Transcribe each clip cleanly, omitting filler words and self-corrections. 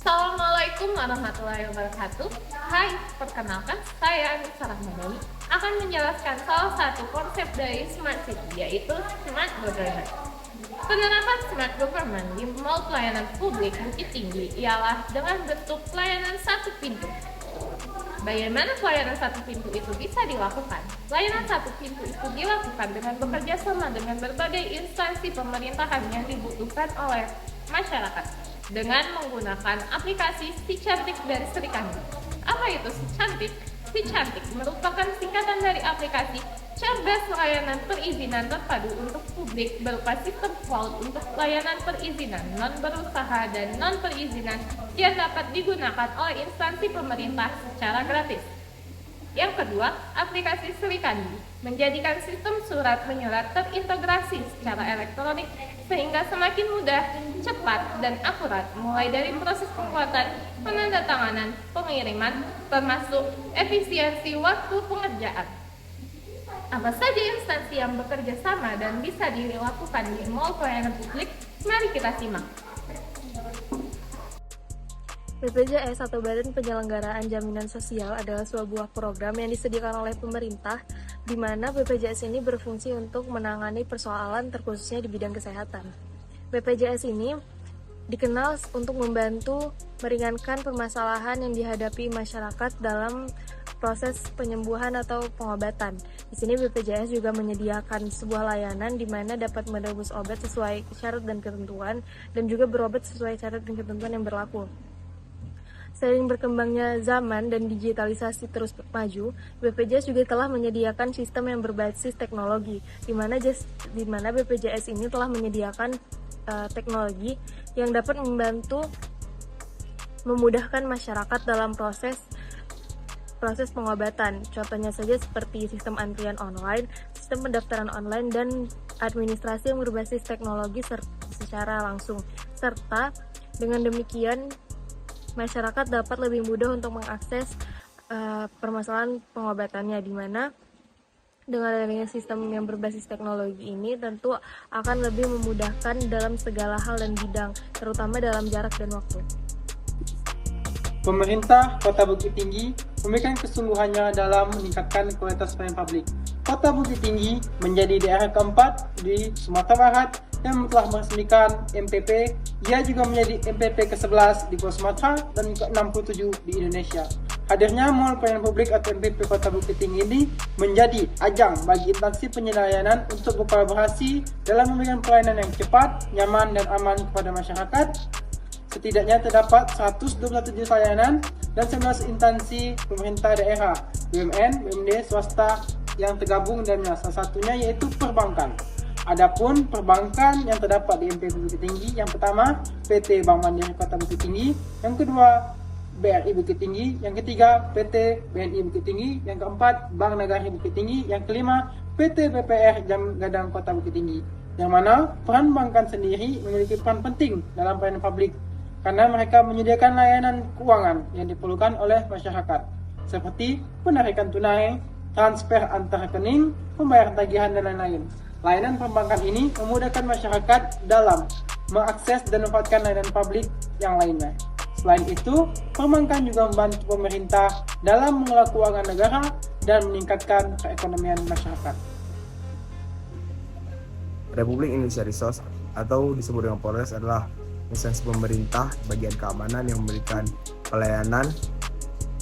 Assalamualaikum warahmatullahi wabarakatuh. Hai, perkenalkan saya Anissa Rahmadani akan menjelaskan salah satu konsep dari Smart City, yaitu Smart Government. Penerapan Smart Government di Mall Pelayanan Publik Bukit Tinggi ialah dengan bentuk pelayanan satu pintu. Bagaimana pelayanan satu pintu itu bisa dilakukan? Pelayanan satu pintu itu dilakukan dengan bekerja sama dengan berbagai instansi pemerintahan yang dibutuhkan oleh masyarakat dengan menggunakan aplikasi Si Cantik dari Sri Kandi. Apa itu Si Cantik? Si Cantik merupakan singkatan dari aplikasi Cerdas Layanan Perizinan Terpadu untuk Publik berupa sistem cloud untuk layanan perizinan non-berusaha dan non-perizinan yang dapat digunakan oleh instansi pemerintah secara gratis. Yang kedua, aplikasi Sri Kandi menjadikan sistem surat menyurat terintegrasi secara elektronik sehingga semakin mudah, cepat, dan akurat mulai dari proses pembuatan, penandatanganan, pengiriman, termasuk efisiensi waktu pengerjaan. Apa saja instansi yang bekerja sama dan bisa dilakukan di Mall Pelayanan Publik? Mari kita simak. BPJS atau Badan Penyelenggaraan Jaminan Sosial adalah sebuah program yang disediakan oleh pemerintah di mana BPJS ini berfungsi untuk menangani persoalan terkhususnya di bidang kesehatan. BPJS ini dikenal untuk membantu meringankan permasalahan yang dihadapi masyarakat dalam proses penyembuhan atau pengobatan. Di sini BPJS juga menyediakan sebuah layanan di mana dapat menebus obat sesuai syarat dan ketentuan dan juga berobat sesuai syarat dan ketentuan yang berlaku. Seiring berkembangnya zaman dan digitalisasi terus maju, BPJS juga telah menyediakan sistem yang berbasis teknologi, di mana BPJS ini telah menyediakan teknologi yang dapat membantu memudahkan masyarakat dalam proses pengobatan. Contohnya saja seperti sistem antrian online, sistem pendaftaran online, dan administrasi yang berbasis teknologi secara langsung. Serta dengan demikian, masyarakat dapat lebih mudah untuk mengakses permasalahan pengobatannya, di mana dengan adanya sistem yang berbasis teknologi ini tentu akan lebih memudahkan dalam segala hal dan bidang, terutama dalam jarak dan waktu. Pemerintah Kota Bukit Tinggi memberikan kesungguhannya dalam meningkatkan kualitas pelayanan publik. Kota Bukit Tinggi menjadi daerah keempat di Sumatera Barat yang telah meresmikan MPP. Ia juga menjadi MPP ke-11 di Pulau Sumatera dan ke-67 di Indonesia. Hadirnya Mall Pelayanan Publik atau MPP Kota Bukit Tinggi ini menjadi ajang bagi instansi penyedia untuk berkolaborasi dalam memberikan pelayanan yang cepat, nyaman, dan aman kepada masyarakat. Setidaknya terdapat 127 layanan dan 19 instansi pemerintah daerah, BUMN, BUMD, swasta yang tergabung dalamnya, salah satunya yaitu perbankan. Adapun perbankan yang terdapat di MPP Bukit Tinggi, yang pertama PT Bank Mandiri Kota Bukit Tinggi, yang kedua BRI Bukit Tinggi, yang ketiga PT BNI Bukit Tinggi, yang keempat Bank Nagari Bukit Tinggi, yang kelima PT BPR Jam Gadang Kota Bukit Tinggi. Yang mana peran perbankan sendiri memiliki peran penting dalam pelayanan publik karena mereka menyediakan layanan keuangan yang diperlukan oleh masyarakat seperti penarikan tunai, transfer antar rekening, pembayaran tagihan, dan lain-lain. Layanan perbankan ini memudahkan masyarakat dalam mengakses dan memanfaatkan layanan publik yang lainnya. Selain itu, perbankan juga membantu pemerintah dalam mengelola keuangan negara dan meningkatkan perekonomian masyarakat. Republik Indonesia Resource atau disebut dengan Polres adalah instansi pemerintah bagian keamanan yang memberikan pelayanan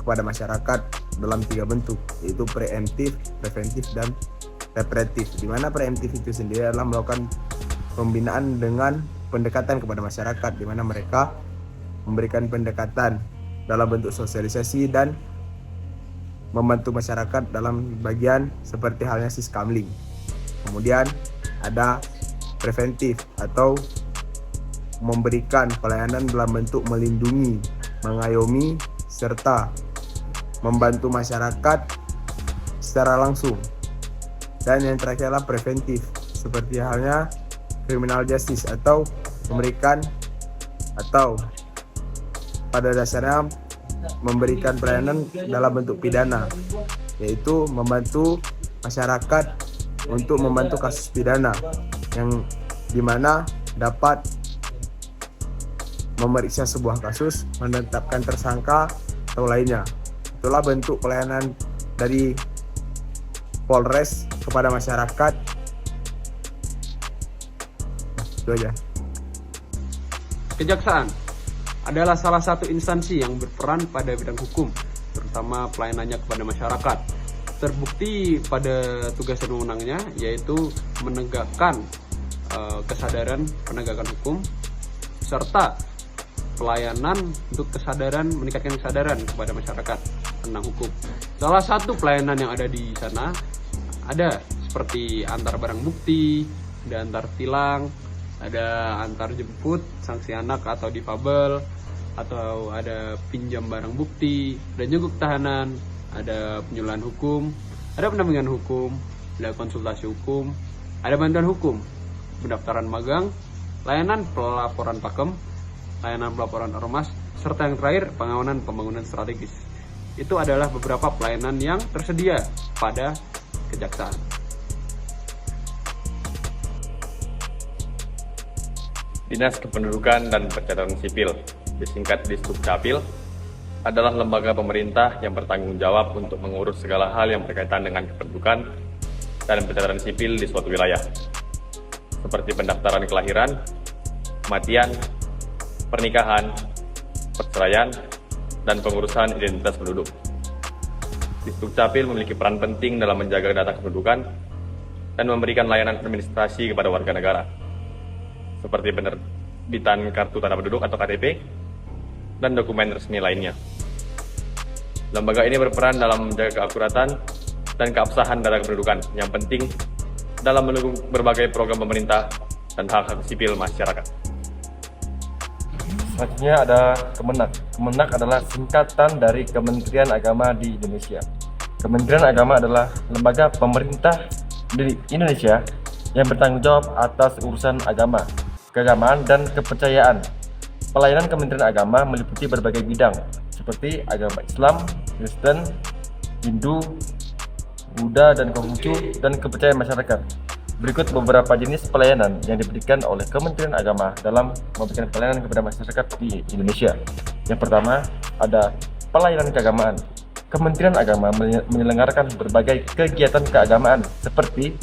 kepada masyarakat dalam 3 bentuk, yaitu preemptif, preventif, dan represif. Di mana preemptif itu sendiri adalah melakukan pembinaan dengan pendekatan kepada masyarakat, di mana mereka memberikan pendekatan dalam bentuk sosialisasi dan membantu masyarakat dalam bagian seperti halnya siskamling. Kemudian ada preventif atau memberikan pelayanan dalam bentuk melindungi, mengayomi, serta membantu masyarakat secara langsung. Dan yang terakhir adalah preventif, seperti halnya criminal justice atau memberikan atau pada dasarnya memberikan pelayanan dalam bentuk pidana, yaitu membantu masyarakat untuk membantu kasus pidana yang dimana dapat memeriksa sebuah kasus, menetapkan tersangka atau lainnya. Itulah bentuk pelayanan dari Polres kepada masyarakat. Itu aja. Kejaksaan adalah salah satu instansi yang berperan pada bidang hukum, terutama pelayanannya kepada masyarakat. Terbukti pada tugas dan wewenangnya, yaitu menegakkan kesadaran penegakan hukum, serta pelayanan untuk meningkatkan kesadaran kepada masyarakat tentang hukum. Salah satu pelayanan yang ada di sana ada seperti antar barang bukti, ada antar tilang, ada antar jemput sanksi anak atau difabel, atau ada pinjam barang bukti, ada nyeguk tahanan, ada penyuluhan hukum, ada pendampingan hukum, ada konsultasi hukum, ada bantuan hukum, pendaftaran magang, layanan pelaporan pakem, layanan pelaporan ormas, serta yang terakhir pengawanan pembangunan strategis. Itu adalah beberapa pelayanan yang tersedia pada kejaksaan. Dinas Kependudukan dan Pencatatan Sipil, disingkat Disdukcapil, adalah lembaga pemerintah yang bertanggung jawab untuk mengurus segala hal yang berkaitan dengan kependudukan dan pencatatan sipil di suatu wilayah, seperti pendaftaran kelahiran, kematian, pernikahan, perceraian, dan pengurusan identitas penduduk. Disdukcapil memiliki peran penting dalam menjaga data kependudukan dan memberikan layanan administrasi kepada warga negara, seperti penerbitan kartu tanda penduduk atau KTP, dan dokumen resmi lainnya. Lembaga ini berperan dalam menjaga keakuratan dan keabsahan data kependudukan yang penting dalam mendukung berbagai program pemerintah dan hak-hak sipil masyarakat. Selanjutnya ada Kemenak. Kemenak adalah singkatan dari Kementerian Agama di Indonesia. Kementerian Agama adalah lembaga pemerintah di Indonesia yang bertanggung jawab atas urusan agama, keagamaan, dan kepercayaan. Pelayanan Kementerian Agama meliputi berbagai bidang, seperti agama Islam, Kristen, Hindu, Buddha, dan Konghucu, dan kepercayaan masyarakat. Berikut beberapa jenis pelayanan yang diberikan oleh Kementerian Agama dalam memberikan pelayanan kepada masyarakat di Indonesia. Yang pertama, ada pelayanan keagamaan. Kementerian Agama menyelenggarakan berbagai kegiatan keagamaan seperti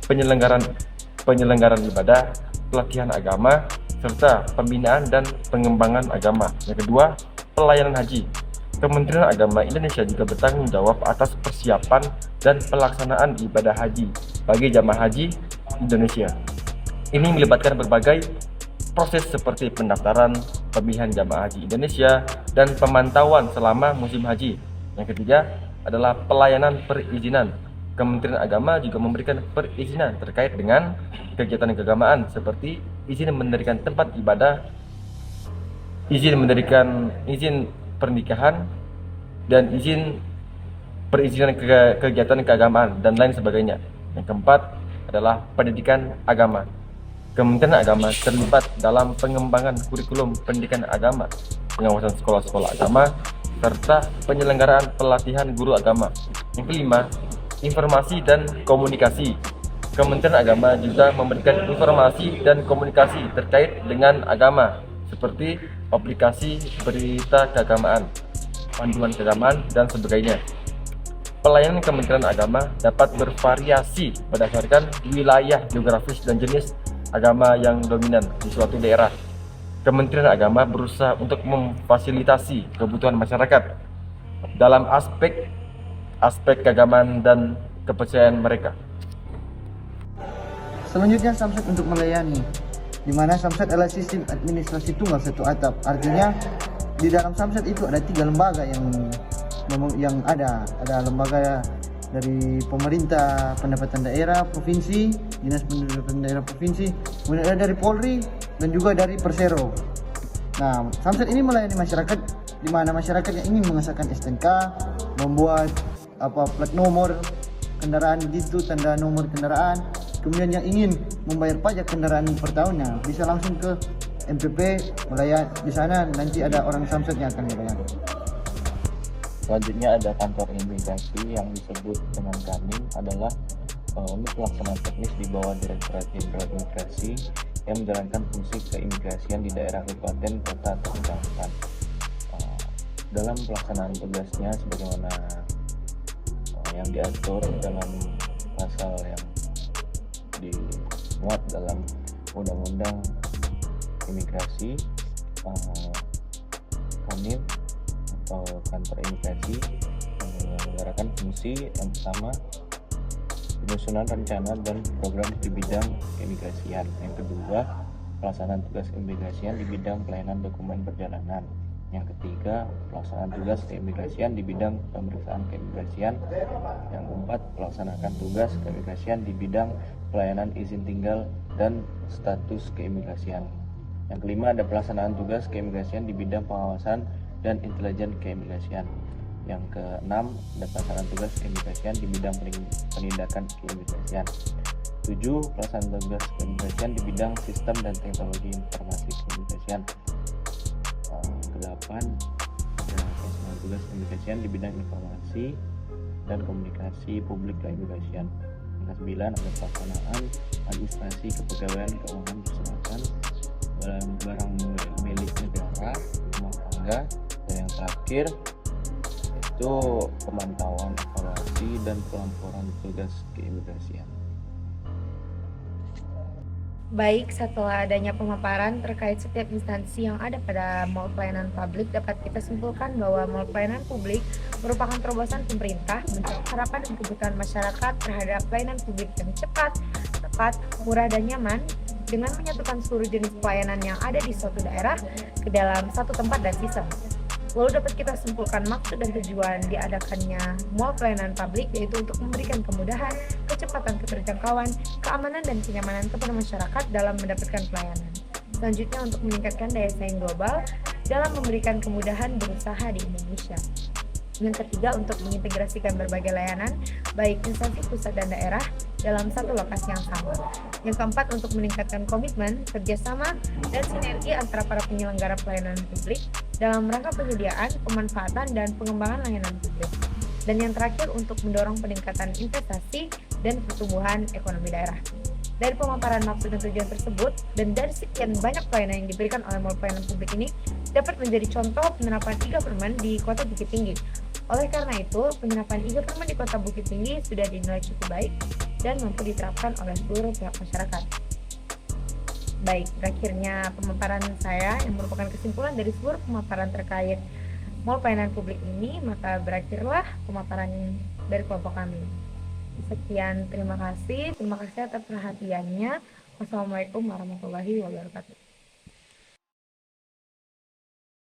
penyelenggaraan ibadah, pelatihan agama, serta pembinaan dan pengembangan agama. Yang kedua, pelayanan haji. Kementerian Agama Indonesia juga bertanggung jawab atas persiapan dan pelaksanaan ibadah haji bagi jamaah haji Indonesia. Ini melibatkan berbagai proses seperti pendaftaran, pemilihan jamaah haji Indonesia, dan pemantauan selama musim haji. Yang ketiga adalah pelayanan perizinan. Kementerian Agama juga memberikan perizinan terkait dengan kegiatan keagamaan seperti izin mendirikan tempat ibadah, izin pernikahan, dan izin perizinan kegiatan keagamaan, dan lain sebagainya. Yang keempat adalah pendidikan agama. Kementerian Agama terlibat dalam pengembangan kurikulum pendidikan agama, pengawasan sekolah-sekolah agama, serta penyelenggaraan pelatihan guru agama. Yang kelima, informasi dan komunikasi. Kementerian Agama juga memberikan informasi dan komunikasi terkait dengan agama, seperti aplikasi berita keagamaan, panduan keagamaan, dan sebagainya. Pelayanan Kementerian Agama dapat bervariasi berdasarkan wilayah geografis dan jenis agama yang dominan di suatu daerah. Kementerian Agama berusaha untuk memfasilitasi kebutuhan masyarakat dalam aspek keagamaan dan kepercayaan mereka. Selanjutnya, Samsat untuk melayani, di mana Samsat adalah sistem administrasi tunggal satu atap. Artinya di dalam Samsat itu ada 3 lembaga yang ada lembaga dari pemerintah pendapatan daerah provinsi, dinas pendapatan daerah provinsi, kemudian ada dari Polri, dan juga dari Persero. Nah, Samsat ini melayani masyarakat, di mana masyarakat yang ingin mengesahkan STNK, membuat plat nomor kendaraan gitu, tanda nomor kendaraan, kemudian yang ingin membayar pajak kendaraan per tahunnya bisa langsung ke MPP melayani. Di sana nanti ada orang Samsat yang akan melayani. Selanjutnya ada kantor imigrasi yang disebut dengan KAMIM, adalah unit pelaksana teknis di bawah Direktorat Jenderal Imigrasi yang menjalankan fungsi keimigrasian di daerah kabupaten, kota, atau kecamatan. Dalam pelaksanaan tugasnya sebagaimana yang diatur dalam pasal yang dimuat dalam Undang-Undang Imigrasi, kami atau kantor imigrasi menyelenggarakan fungsi yang pertama penyusunan rencana dan program di bidang keimigrasian, yang kedua pelaksanaan tugas keimigrasian di bidang pelayanan dokumen perjalanan, yang ketiga pelaksanaan tugas keimigrasian di bidang pemeriksaan keimigrasian, yang keempat pelaksanakan tugas keimigrasian di bidang pelayanan izin tinggal dan status keimigrasian, yang kelima ada pelaksanaan tugas keimigrasian di bidang pengawasan dan intelijen keimigrasian, yang keenam ada pelaksanaan tugas keimigrasian di bidang penindakan keimigrasian, 7 pelaksanaan tugas keimigrasian di bidang sistem dan teknologi informasi keimigrasian, ke-8 ada pelaksanaan tugas keimigrasian di bidang informasi dan komunikasi publik keimigrasian, yang ke-9 ada pelaksanaan administrasi kepegawaian keuangan persyaratan barang milik negara, rumah tangga, dan yang terakhir itu pemantauan, evaluasi, dan pelaporan tugas keimigrasian. Baik, setelah adanya pemaparan terkait setiap instansi yang ada pada mall pelayanan publik, dapat kita simpulkan bahwa mall pelayanan publik merupakan terobosan pemerintah menjawab harapan dan kebutuhan masyarakat terhadap pelayanan publik yang cepat, tepat, murah, dan nyaman dengan menyatukan seluruh jenis pelayanan yang ada di suatu daerah ke dalam satu tempat dan sistem. Lalu dapat kita simpulkan maksud dan tujuan diadakannya mall pelayanan publik yaitu untuk memberikan kemudahan, kecepatan, keterjangkauan, keamanan, dan kenyamanan kepada masyarakat dalam mendapatkan pelayanan. Selanjutnya untuk meningkatkan daya saing global dalam memberikan kemudahan berusaha di Indonesia. Yang ketiga untuk mengintegrasikan berbagai layanan baik instansi pusat dan daerah dalam satu lokasi yang sama. Yang keempat untuk meningkatkan komitmen, kerjasama, dan sinergi antara para penyelenggara pelayanan publik dalam rangka penyediaan, pemanfaatan, dan pengembangan layanan publik. Dan yang terakhir untuk mendorong peningkatan investasi dan pertumbuhan ekonomi daerah. Dari pemaparan maksud dan tujuan tersebut, dan dari sekian banyak pelayanan yang diberikan oleh mall pelayanan publik ini, dapat menjadi contoh penerapan e-government di Kota Bukit Tinggi. Oleh karena itu, penerapan e-government di Kota Bukit Tinggi sudah dinilai cukup baik dan mampu diterapkan oleh seluruh pihak masyarakat. Baik, berakhirnya pemaparan saya yang merupakan kesimpulan dari seluruh pemaparan terkait mall pelayanan publik ini, maka berakhirlah pemaparan dari kelompok kami. Sekian, terima kasih atas perhatiannya. Wassalamualaikum warahmatullahi wabarakatuh.